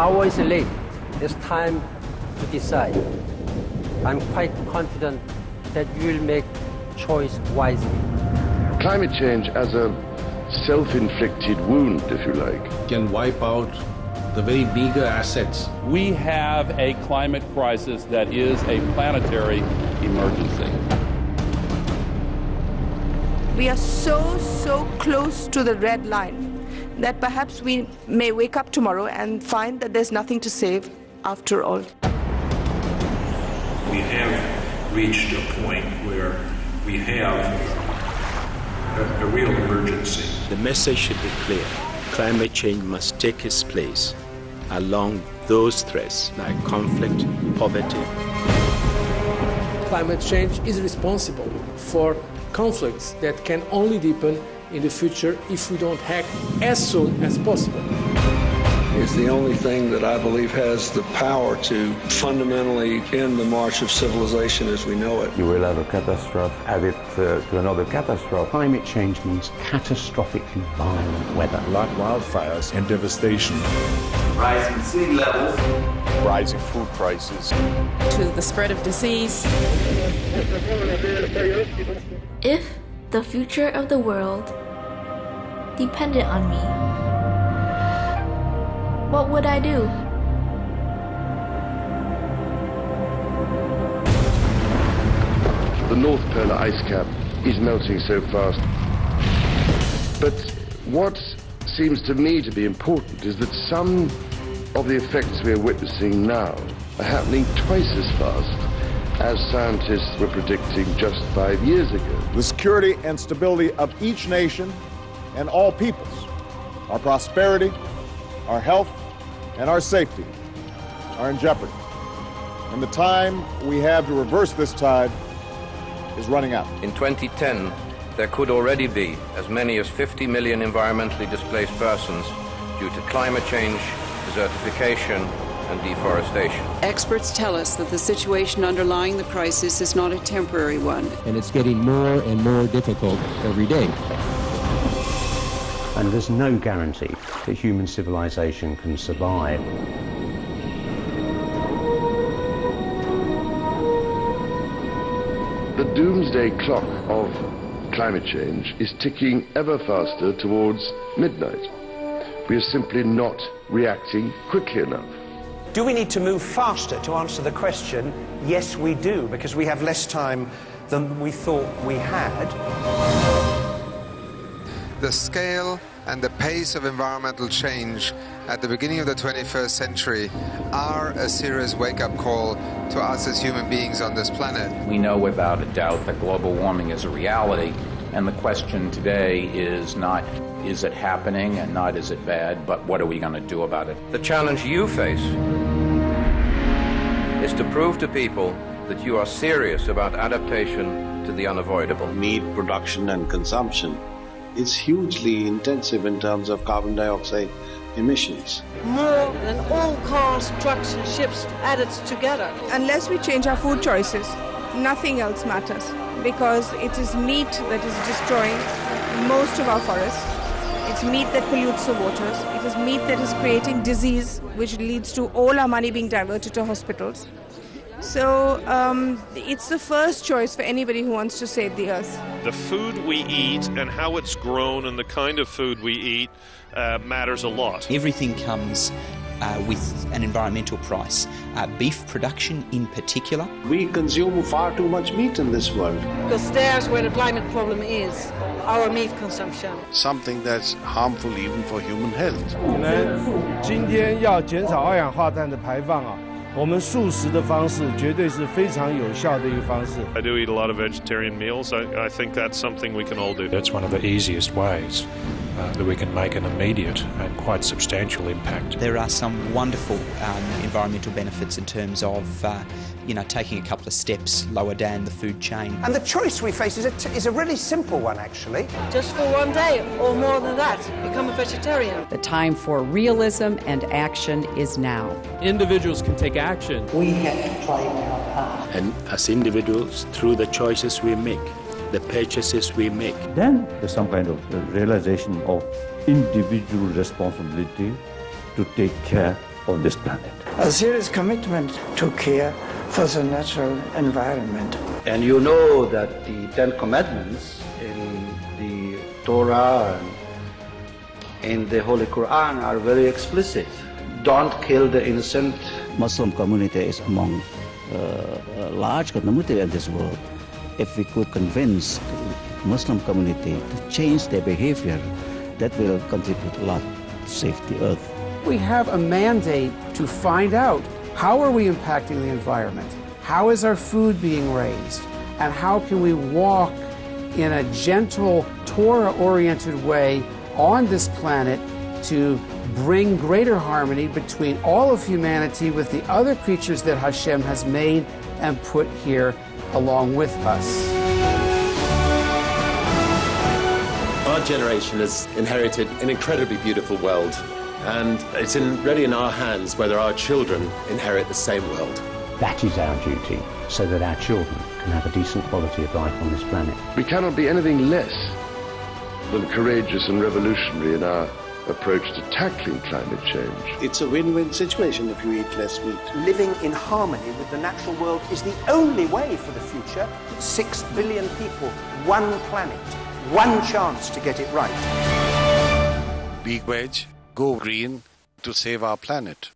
hour is late. It's time to decide. I'm quite confident that you will make choice wisely. Climate change as a self-inflicted wound, if you like, can wipe out the very meager assets. We have a climate crisis that is a planetary emergency. We are so close to the red line that perhaps we may wake up tomorrow and find that there's nothing to save after all. We have reached a point where we have a real emergency. The message should be clear. Climate change must take its place along those threats like conflict, poverty. Climate change is responsible for conflicts that can only deepen in the future if we don't act as soon as possible. It's the only thing that I believe has the power to fundamentally end the march of civilization as we know it. You will have a catastrophe, add it to another catastrophe. Climate change means catastrophically violent weather. Like wildfires and devastation. Rising sea levels. Rising food prices. To the spread of disease. If the future of the world depended on me, what would I do? The North Polar ice cap is melting so fast. But what seems to me to be important is that some of the effects we are witnessing now are happening twice as fast as scientists were predicting just 5 years ago. The security and stability of each nation and all peoples, our prosperity, our health, and our safety are in jeopardy. And the time we have to reverse this tide is running out. In 2010, there could already be as many as 50 million environmentally displaced persons due to climate change, desertification, and deforestation. Experts tell us that the situation underlying the crisis is not a temporary one. And it's getting more and more difficult every day. And there's no guarantee that human civilization can survive. The doomsday clock of climate change is ticking ever faster towards midnight. We are simply not reacting quickly enough. Do we need to move faster to answer the question? Yes, we do, because we have less time than we thought we had. The scale and the pace of environmental change at the beginning of the 21st century are a serious wake-up call to us as human beings on this planet. We know without a doubt that global warming is a reality, and the question today is not is it happening and not is it bad, but what are we going to do about it? The challenge you face is to prove to people that you are serious about adaptation to the unavoidable. Meat production and consumption is hugely intensive in terms of carbon dioxide emissions. More than all cars, trucks and ships added together. Unless we change our food choices, nothing else matters, because it is meat that is destroying most of our forests. It's meat that pollutes the waters. It is meat that is creating disease, which leads to all our money being diverted to hospitals. So it's the first choice for anybody who wants to save the earth. The food we eat and how it's grown and the kind of food we eat matters a lot. Everything comes with an environmental price. Beef production in particular. We consume far too much meat in this world. Because there's where the climate problem is, our meat consumption. Something that's harmful even for human health. 我们今天要减少二氧化碳的排放啊。我们素食的方式绝对是非常有效的一个方式。I do eat a lot of vegetarian meals. I think that's something we can all do. That's one of the easiest ways that we can make an immediate and quite substantial impact. There are some wonderful environmental benefits in terms of, taking a couple of steps lower down the food chain. And the choice we face is a really simple one, actually. Just for one day, or more than that, become a vegetarian. The time for realism and action is now. Individuals can take action. We have to play our part. And as individuals, through the choices we make, the purchases we make. Then there's some kind of realization of individual responsibility to take care on this planet. A serious commitment to care for the natural environment. And you know that the Ten Commandments in the Torah and in the Holy Quran are very explicit. Don't kill the innocent. Muslim community is among a large community in this world. If we could convince the Muslim community to change their behavior, that will contribute a lot to save the earth. We have a mandate to find out how are we impacting the environment, how is our food being raised, and how can we walk in a gentle, Torah-oriented way on this planet to bring greater harmony between all of humanity with the other creatures that Hashem has made and put here along with us. Our generation has inherited an incredibly beautiful world, and it's really in our hands whether our children inherit the same world. That is our duty, so that our children can have a decent quality of life on this planet. We cannot be anything less than courageous and revolutionary in our approach to tackling climate change. It's a win-win situation if you eat less meat. Living in harmony with the natural world is the only way for the future. 6 billion people, one planet, one chance to get it right. Be veg, go green to save our planet.